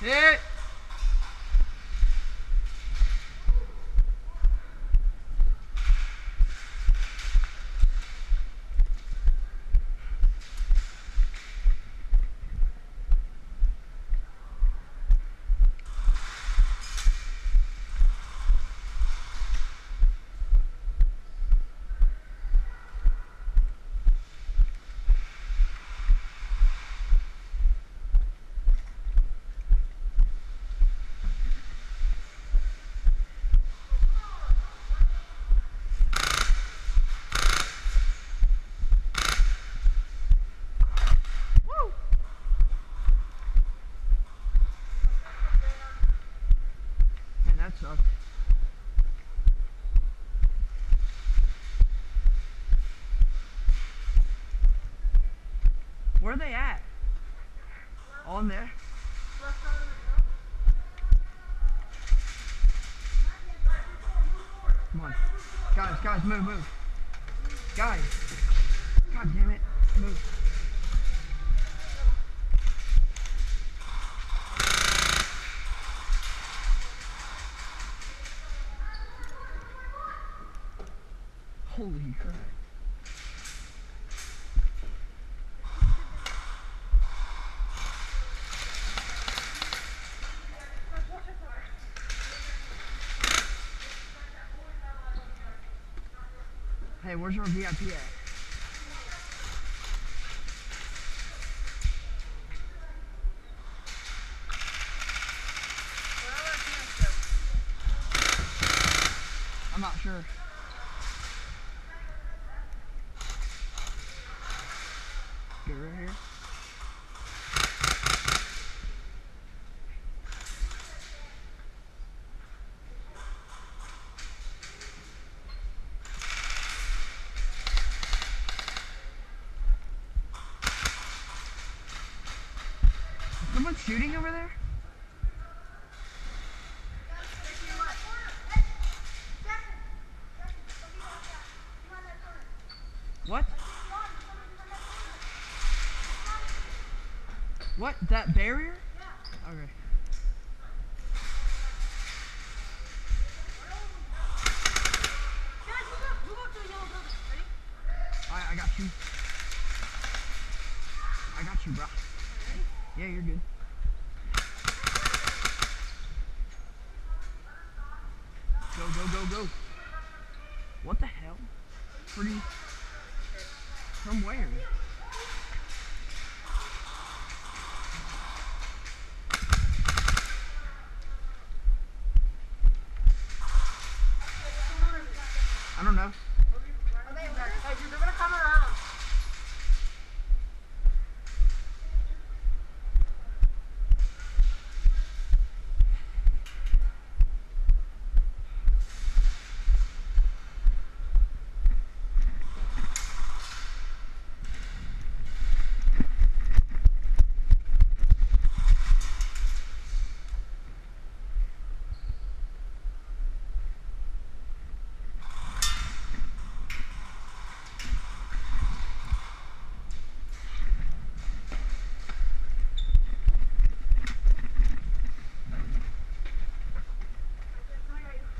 Hit. Man, that sucked. Where are they at? All in there? Come on. Guys, move. Guys. God damn it. Move. Holy crap. Hey, where's our VIP at? I'm not sure. Get right here. Is someone shooting over there? What? What? That barrier? Yeah. Okay. I got you. I got you, bro. Yeah, you're good. Go. What the hell? Pretty... From where? I don't know. They're gonna come around.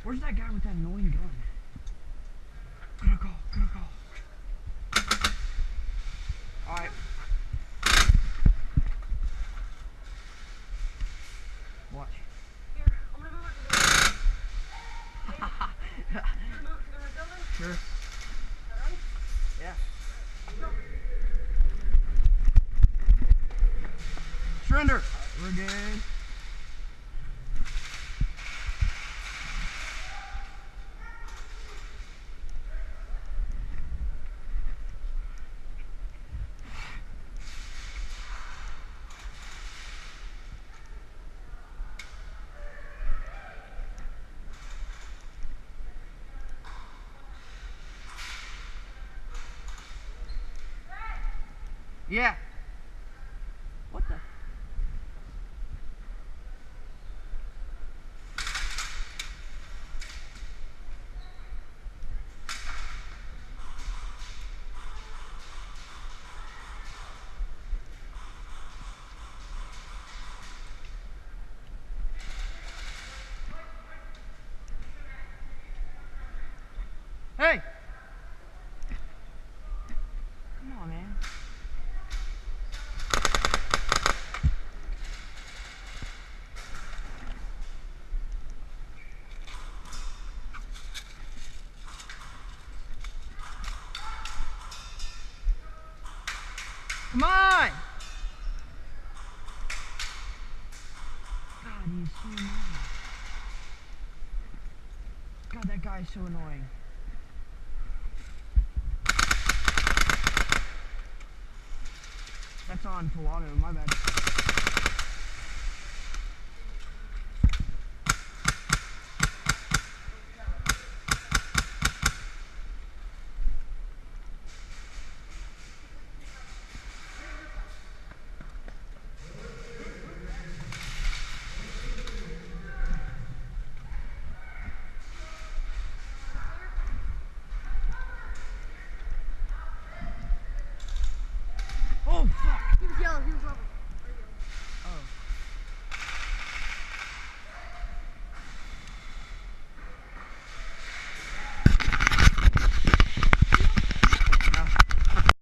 Where's that guy with that annoying gun? Gonna go. Alright. Watch. Here, I'm gonna move it to the move to the building. Sure. Alright? Yeah. Surrender. We're good. Yeah. What the? Come on! God, he's so annoying. God, that guy is so annoying. That's on Pilato, my bad.